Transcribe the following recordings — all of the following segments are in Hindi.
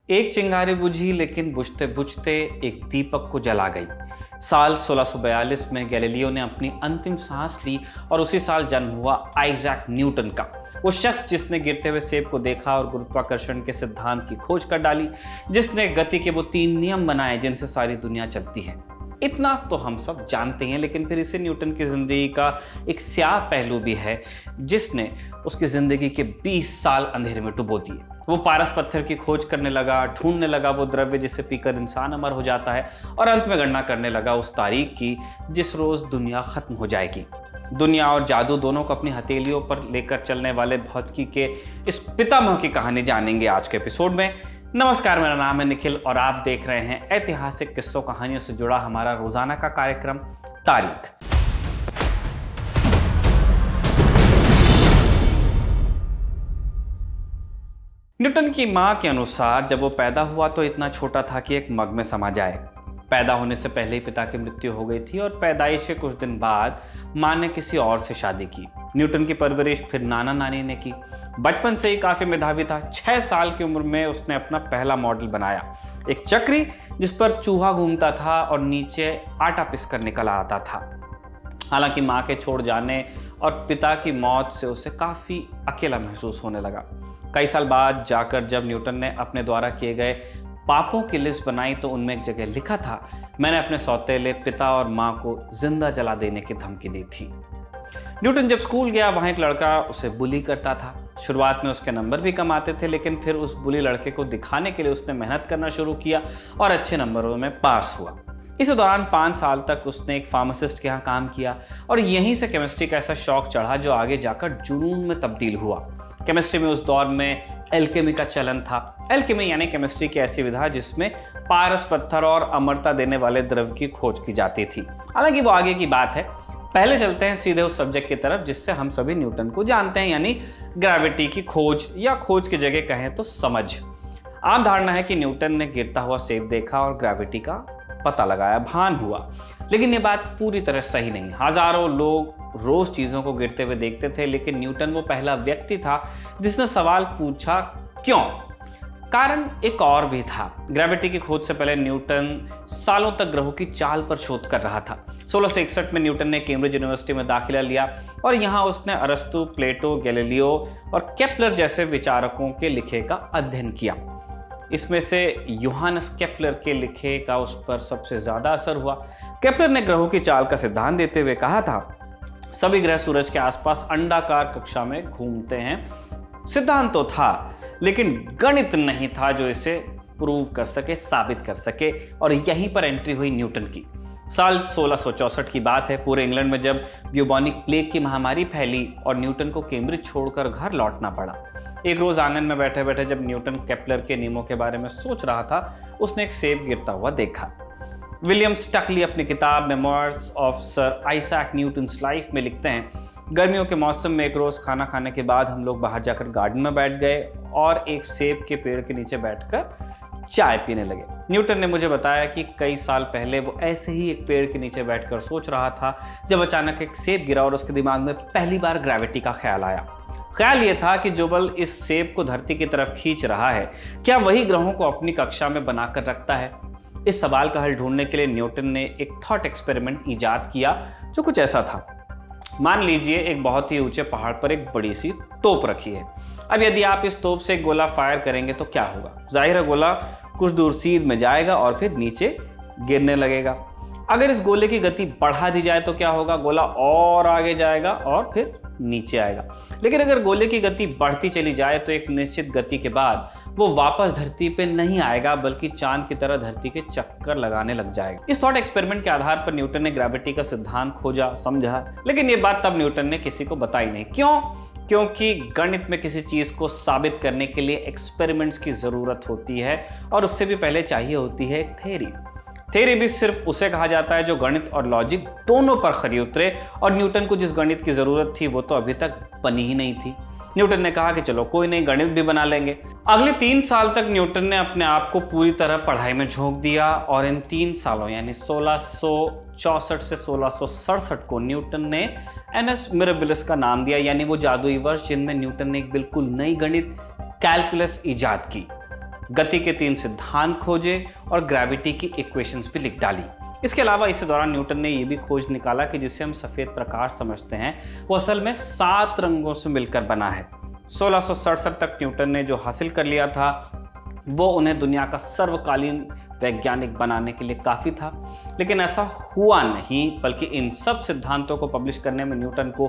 एक चिंगारी बुझी लेकिन बुझते बुझते एक दीपक को जला गई। साल 1642 में गैलीलियो ने अपनी अंतिम सांस ली और उसी साल जन्म हुआ आइजैक न्यूटन का, वो शख्स जिसने गिरते हुए सेब को देखा और गुरुत्वाकर्षण के सिद्धांत की खोज कर डाली, जिसने गति के वो 3 नियम बनाए जिनसे सारी दुनिया चलती है। इतना तो हम सब जानते हैं, लेकिन फिर इसे न्यूटन की ज़िंदगी का एक स्याह पहलू भी है जिसने उसकी ज़िंदगी के 20 साल अंधेरे में डुबो दिए। वो पारस पत्थर की खोज करने लगा, ढूंढने लगा वो द्रव्य जिसे पीकर इंसान अमर हो जाता है, और अंत में गणना करने लगा उस तारीख की जिस रोज़ दुनिया ख़त्म हो जाएगी। दुनिया और जादू दोनों को अपनी हथेलियों पर लेकर चलने वाले भौतिकी के इस पितामह की कहानी जानेंगे आज के एपिसोड में। नमस्कार, मेरा नाम है निखिल और आप देख रहे हैं ऐतिहासिक किस्सों कहानियों से जुड़ा हमारा रोजाना का कार्यक्रम तारीख। न्यूटन की मां के अनुसार जब वो पैदा हुआ तो इतना छोटा था कि एक मग में समा जाए। पैदा होने से पहले ही पिता की मृत्यु हो गई थी और पैदाइश के कुछ दिन बाद मां ने किसी और से शादी की। न्यूटन की परवरिश फिर नाना नानी ने की। बचपन से ही काफी मेधावी था। 6 साल की उम्र में उसने अपना पहला मॉडल बनाया, एक चक्री जिस पर चूहा घूमता था और नीचे आटा पिसकर निकल आता था। हालांकि मां के छोड़ जाने और पिता की मौत से उसे काफी अकेला महसूस होने लगा। कई साल बाद जाकर जब न्यूटन ने अपने द्वारा किए गए पापों की लिस्ट बनाई तो उनमें एक जगह लिखा था, मैंने अपने सौतेले पिता और मां को जिंदा जला देने की धमकी दी थी। न्यूटन जब स्कूल गया वहां एक लड़का उसे बुली करता था। शुरुआत में उसके नंबर भी कम आते थे, लेकिन फिर उस बुली लड़के को दिखाने के लिए उसने मेहनत करना शुरू किया और अच्छे नंबरों में पास हुआ। इस दौरान 5 साल तक उसने एक फार्मासिस्ट के यहाँ काम किया और यहीं से केमिस्ट्री का ऐसा शौक चढ़ा जो आगे जाकर जुनून में तब्दील हुआ। केमिस्ट्री में उस दौर में एल्केमी का चलन था। एल्केमी यानी केमिस्ट्री की ऐसी विधा जिसमें पारस पत्थर और अमरता देने वाले द्रव्य की खोज की जाती थी। हालांकि वो आगे की बात है, पहले चलते हैं सीधे उस सब्जेक्ट की तरफ जिससे हम सभी न्यूटन को जानते हैं, यानी ग्रेविटी की खोज, या खोज की जगह कहें तो समझ। आम धारणा है कि न्यूटन ने गिरता हुआ सेब देखा और ग्रेविटी का पता लगाया, भान हुआ, लेकिन ये बात पूरी तरह सही नहीं। हजारों लोग रोज चीजों को गिरते हुए देखते थे, लेकिन न्यूटन वो पहला व्यक्ति था जिसने सवाल पूछा क्यों। कारण एक और भी था। ग्रेविटी की खोज से पहले न्यूटन सालों तक ग्रहों की चाल पर शोध कर रहा था। 1661 में न्यूटन ने कैम्ब्रिज यूनिवर्सिटी में दाखिला लिया और यहाँ उसने अरस्तु, प्लेटो, गैलीलियो और केपलर जैसे विचारकों के लिखे का अध्ययन किया। इसमें से योहानस केपलर के लिखे का उस पर सबसे ज्यादा असर हुआ। केपलर ने ग्रहों की चाल का सिद्धांत देते हुए कहा था, सभी ग्रह सूरज के आसपास अंडाकार कक्षा में घूमते हैं। सिद्धांत तो था, लेकिन गणित नहीं था जो इसे प्रूव कर सके, साबित कर सके, और यहीं पर एंट्री हुई न्यूटन की। साल 1664 की बात है। पूरे इंग्लैंड में जब ब्यूबोनिक प्लेग की महामारी फैली और न्यूटन को कैम्ब्रिज छोड़कर घर लौटना पड़ा। एक रोज आंगन में बैठे बैठे जब न्यूटन केपलर के नियमों के बारे में सोच रहा था, उसने एक सेब गिरता हुआ देखा। विलियम स्टकली अपनी किताब memoirs of sir Isaac Newton's life में लिखते हैं, गर्मियों के मौसम में एक रोज खाना खाने के बाद हम लोग बाहर जाकर गार्डन में बैठ गए और एक सेब के पेड़ के नीचे बैठकर चाय पीने लगे। न्यूटन ने मुझे बताया कि कई साल पहले वो ऐसे ही एक पेड़ के नीचे बैठकर सोच रहा था जब अचानक एक सेब गिरा और उसके दिमाग में पहली बार ग्रेविटी का ख्याल आया। ख्याल ये था कि जो बल इस सेब को धरती की तरफ खींच रहा है, क्या वही ग्रहों को अपनी कक्षा में बनाकर रखता है? इस सवाल का हल ढूंढने के लिए न्यूटन ने एक थॉट एक्सपेरिमेंट इजाद किया जो कुछ ऐसा था। मान लीजिए एक बहुत ही ऊंचे पहाड़ पर एक बड़ी सी तोप रखी है। अब यदि आप इस तोप से एक गोला फायर करेंगे तो क्या होगा? जाहिर है गोला कुछ दूर सीध में जाएगा और फिर नीचे गिरने लगेगा। अगर इस गोले की गति बढ़ा दी जाए तो क्या होगा? गोला और आगे जाएगा और फिर नीचे आएगा। लेकिन अगर गोले की गति बढ़ती चली जाए तो एक निश्चित गति के बाद वो वापस धरती पे नहीं आएगा, बल्कि चांद की तरह धरती के चक्कर लगाने लग जाएगा। इस थॉट एक्सपेरिमेंट के आधार पर न्यूटन ने ग्रेविटी का सिद्धांत खोजा, समझा, लेकिन ये बात तब न्यूटन ने किसी को बताई नहीं। क्यों? क्योंकि गणित में किसी चीज को साबित करने के लिए एक्सपेरिमेंट्स की जरूरत होती है और उससे भी पहले चाहिए होती है एक थ्योरी। थ्योरी भी सिर्फ उसे कहा जाता है जो गणित और लॉजिक दोनों पर खरी उतरे, और न्यूटन को जिस गणित की जरूरत थी वो तो अभी तक बनी ही नहीं थी। न्यूटन ने कहा कि चलो कोई नहीं, गणित भी बना लेंगे। अगले 3 साल तक न्यूटन ने अपने आप को पूरी तरह पढ़ाई में झोंक दिया और इन 3 सालों यानी 1664 से 1667 को न्यूटन ने एनस मिराबिलिस का नाम दिया, यानी वो जादुई वर्ष जिनमें न्यूटन ने एक बिल्कुल नई गणित कैलकुलस इजाद की। गति के 3 सिद्धांत खोजे और ग्रेविटी की इक्वेशंस भी लिख डाली। इसके अलावा इस दौरान न्यूटन ने यह भी खोज निकाला कि जिसे हम सफ़ेद प्रकाश समझते हैं वो असल में 7 रंगों से मिलकर बना है। 1667 तक न्यूटन ने जो हासिल कर लिया था वो उन्हें दुनिया का सर्वकालीन वैज्ञानिक बनाने के लिए काफ़ी था, लेकिन ऐसा हुआ नहीं, बल्कि इन सब सिद्धांतों को पब्लिश करने में न्यूटन को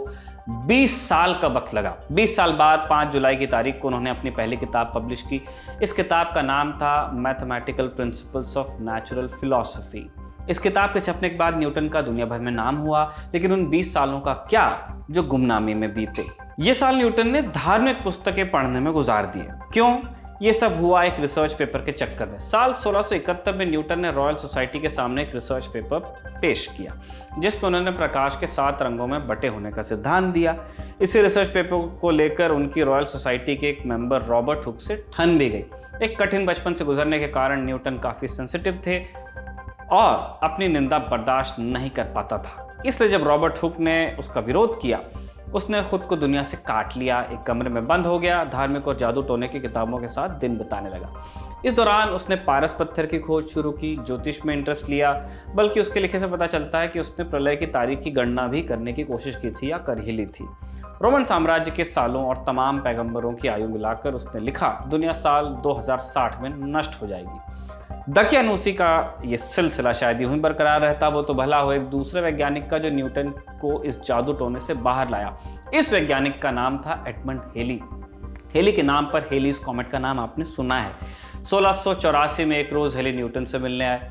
20 साल का वक्त लगा। 20 साल बाद 5 जुलाई की तारीख को उन्होंने अपनी पहली किताब पब्लिश की। इस किताब का नाम था mathematical principles of natural philosophy. इस किताब के छपने के बाद न्यूटन का दुनिया भर में नाम हुआ, लेकिन उन 20 सालों का क्या जो गुमनामी में बीते। ये साल न्यूटन ने धार्मिक पुस्तकें पढ़ने में गुजार दिए। क्यों? ये सब हुआ एक रिसर्च पेपर के चक्कर में। साल 1671 में न्यूटन ने रॉयल सोसाइटी के सामने एक रिसर्च पेपर पेश किया, जिसमें उन्होंने प्रकाश के 7 रंगों में बटे होने का सिद्धांत दिया। इसी रिसर्च पेपर को लेकर उनकी रॉयल सोसाइटी के एक मेंबर रॉबर्ट हुक से ठन भी गई। एक कठिन बचपन से गुजरने के कारण न्यूटन काफ़ी सेंसिटिव थे और अपनी निंदा बर्दाश्त नहीं कर पाता था। इसलिए जब रॉबर्ट हुक ने उसका विरोध किया, उसने खुद को दुनिया से काट लिया, एक कमरे में बंद हो गया, धार्मिक और जादू टोने की किताबों के साथ दिन बिताने लगा। इस दौरान उसने पारस पत्थर की खोज शुरू की, ज्योतिष में इंटरेस्ट लिया, बल्कि उसके लिखे से पता चलता है कि उसने प्रलय की तारीख की गणना भी करने की कोशिश की थी या कर ही ली थी। रोमन साम्राज्य के सालों और तमाम पैगंबरों की आयु मिलाकर उसने लिखा दुनिया साल 2060 में नष्ट हो जाएगी। दकियानूसी का ये सिलसिला शायद यूं ही बरकरार रहता, वो तो भला हो एक दूसरे वैज्ञानिक का जो न्यूटन को इस जादू टोने से बाहर लाया। इस वैज्ञानिक का नाम था एडमंड हेली। हेली के नाम पर हेलीज कॉमेट का नाम आपने सुना है। 1684 में एक रोज हेली न्यूटन से मिलने आए,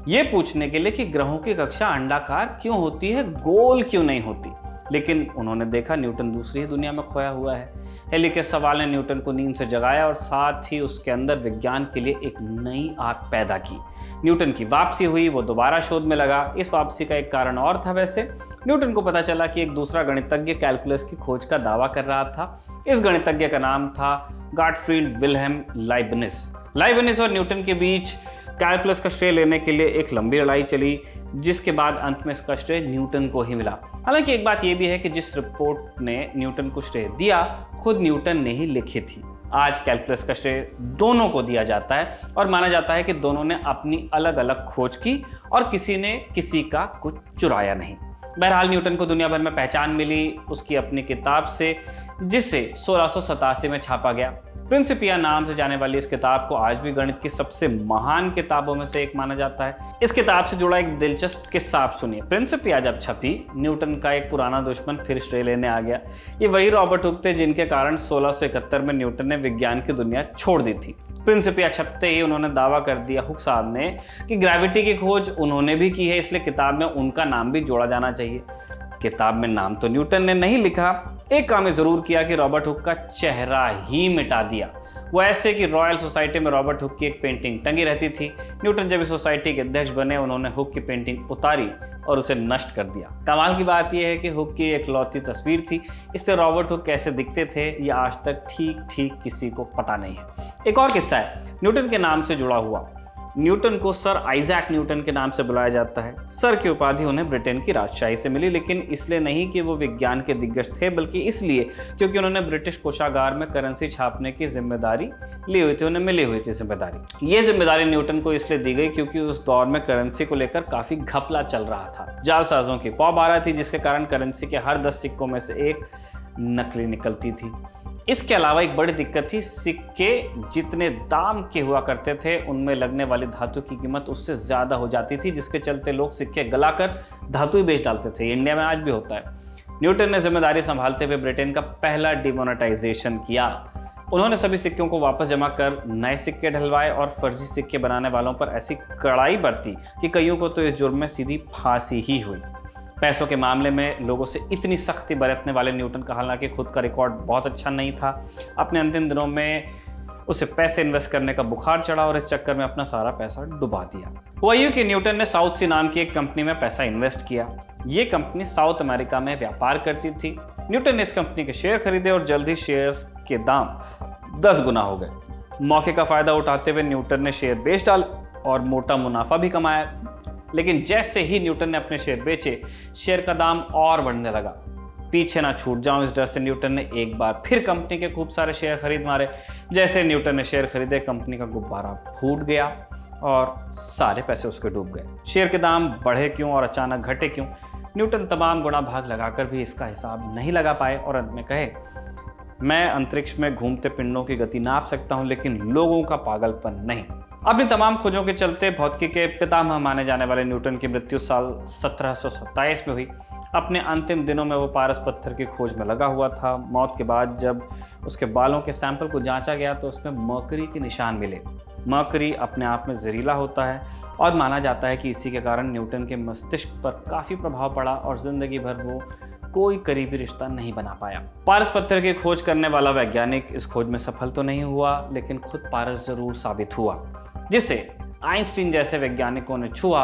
ये पूछने के लिए कि ग्रहों की कक्षा अंडाकार क्यों होती है, गोल क्यों नहीं होती। लेकिन उन्होंने देखा न्यूटन दूसरी ही दुनिया में खोया हुआ है। हेली के सवाल ने न्यूटन को नींद से जगाया और साथ ही उसके अंदर विज्ञान के लिए एक नई आग पैदा की। न्यूटन की वापसी हुई, वो दोबारा शोध में लगा। इस वापसी का एक कारण और था। वैसे न्यूटन को पता चला कि एक दूसरा गणितज्ञ कैलकुलस की खोज का दावा कर रहा था। इस गणितज्ञ का नाम था गॉटफ्रीड विल्हेम लाइबनिज। लाइबनिज और न्यूटन के बीच कैलकुलस का श्रेय लेने के लिए एक लंबी लड़ाई चली, जिसके बाद अंत में इसका श्रेय न्यूटन को ही मिला। हालांकि एक बात यह भी है कि जिस रिपोर्ट ने न्यूटन को श्रेय दिया, खुद न्यूटन ने ही लिखी थी। आज कैलकुलस का श्रेय दोनों को दिया जाता है और माना जाता है कि दोनों ने अपनी अलग अलग खोज की और किसी ने किसी का कुछ चुराया नहीं। बहरहाल न्यूटन को दुनिया भर में पहचान मिली उसकी अपनी किताब से, जिसे 1687 में छापा गया। प्रिंसिपिया नाम से जाने वाली इस किताब को आज भी गणित की सबसे महान किताबों में से एक माना जाता है। इस किताब से जुड़ा एक दिलचस्प किस्सा आप सुनिए। प्रिंसिपिया जब छपी, न्यूटन का एक पुराना दुश्मन फिर श्रेय लेने आ गया। ये वही रॉबर्ट हुक थे जिनके कारण 1671 में न्यूटन ने विज्ञान की दुनिया छोड़ दी थी। प्रिंसिपिया छपते ही उन्होंने दावा कर दिया, हुक साहब ने, कि ग्रेविटी की खोज उन्होंने भी की है, इसलिए किताब में उनका नाम भी जोड़ा जाना चाहिए। किताब में नाम तो न्यूटन ने नहीं लिखा, एक काम जरूर किया कि रॉबर्ट हुक का चेहरा ही मिटा दिया। वो ऐसे कि रॉयल सोसाइटी में रॉबर्ट हुक की एक पेंटिंग टंगी रहती थी। न्यूटन जब इस सोसाइटी के अध्यक्ष बने, उन्होंने हुक की पेंटिंग उतारी और उसे नष्ट कर दिया। कमाल की बात यह है कि हुक की एक लौती तस्वीर थी, इसलिए रॉबर्ट हुक कैसे दिखते थे यह आज तक ठीक ठीक किसी को पता नहीं है। एक और किस्सा है न्यूटन के नाम से जुड़ा हुआ। न्यूटन को सर आइजैक न्यूटन के नाम से बुलाया जाता है। सर की उपाधि उन्हें ब्रिटेन की राजशाही से मिली, लेकिन इसलिए नहीं कि वो विज्ञान के दिग्गज थे, बल्कि इसलिए क्योंकि उन्होंने ब्रिटिश कोषागार में करेंसी छापने की जिम्मेदारी ली हुई थी, उन्हें मिली हुई थी जिम्मेदारी। ये जिम्मेदारी न्यूटन को इसलिए दी गई क्योंकि उस दौर में करेंसी को लेकर काफी घपला चल रहा था। जालसाजों की पौ बारह थी, जिसके कारण करेंसी के हर 10 सिक्कों में से एक नकली निकलती थी। इसके अलावा एक बड़ी दिक्कत थी, सिक्के जितने दाम के हुआ करते थे उनमें लगने वाली धातु की कीमत उससे ज़्यादा हो जाती थी, जिसके चलते लोग सिक्के गलाकर धातु ही बेच डालते थे। इंडिया में आज भी होता है। न्यूटन ने जिम्मेदारी संभालते हुए ब्रिटेन का पहला डिमोनेटाइजेशन किया। उन्होंने सभी सिक्कों को वापस जमा कर नए सिक्के ढलवाए और फर्जी सिक्के बनाने वालों पर ऐसी कड़ाई बरती कि कईयों को तो इस जुर्म में सीधी फांसी ही हुई। पैसों के मामले में लोगों से इतनी सख्ती बरतने वाले न्यूटन का हालांकि खुद का रिकॉर्ड बहुत अच्छा नहीं था। अपने अंतिम दिनों में उसे पैसे इन्वेस्ट करने का बुखार चढ़ा और इस चक्कर में अपना सारा पैसा डुबा दिया। हुआ यूं कि न्यूटन ने साउथ सी नाम की एक कंपनी में पैसा इन्वेस्ट किया। ये कंपनी साउथ अमेरिका में व्यापार करती थी। न्यूटन ने इस कंपनी के शेयर खरीदे और जल्द ही शेयर्स के दाम 10 गुना हो गए। मौके का फायदा उठाते हुए न्यूटन ने शेयर बेच डाले और मोटा मुनाफा भी कमाया। लेकिन जैसे ही न्यूटन ने अपने शेयर बेचे, शेयर का दाम और बढ़ने लगा। पीछे ना छूट जाऊं इस डर से न्यूटन ने एक बार फिर कंपनी के खूब सारे शेयर खरीद मारे। जैसे न्यूटन ने शेयर खरीदे, कंपनी का गुब्बारा फूट गया और सारे पैसे उसके डूब गए। शेयर के दाम बढ़े क्यों और अचानक घटे क्यों, न्यूटन तमाम गुणा भाग लगाकर भी इसका हिसाब नहीं लगा पाए और अंत में कहे, मैं अंतरिक्ष में घूमते पिंडों की गति नाप सकता हूं लेकिन लोगों का पागलपन नहीं। अपनी तमाम खोजों के चलते भौतिकी के पितामह माने जाने वाले न्यूटन की मृत्यु साल 1727 में हुई। अपने अंतिम दिनों में वो पारस पत्थर की खोज में लगा हुआ था। मौत के बाद जब उसके बालों के सैंपल को जांचा गया तो उसमें मर्करी के निशान मिले। मर्करी अपने आप में जहरीला होता है और माना जाता है कि इसी के कारण न्यूटन के मस्तिष्क पर काफ़ी प्रभाव पड़ा और जिंदगी भर वो कोई करीबी रिश्ता नहीं बना पाया। पारस पत्थर की खोज करने वाला वैज्ञानिक इस खोज में सफल तो नहीं हुआ लेकिन खुद पारस जरूर साबित हुआ, जिसे आइंस्टीन जैसे वैज्ञानिकों ने छुआ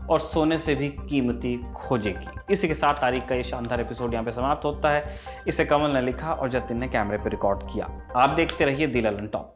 और सोने से भी कीमती खोजें की। इसी के साथ तारीख का ये शानदार एपिसोड यहाँ पे समाप्त होता है। इसे कमल ने लिखा और जतिन ने कैमरे पर रिकॉर्ड किया। आप देखते रहिए दी ललन टॉप।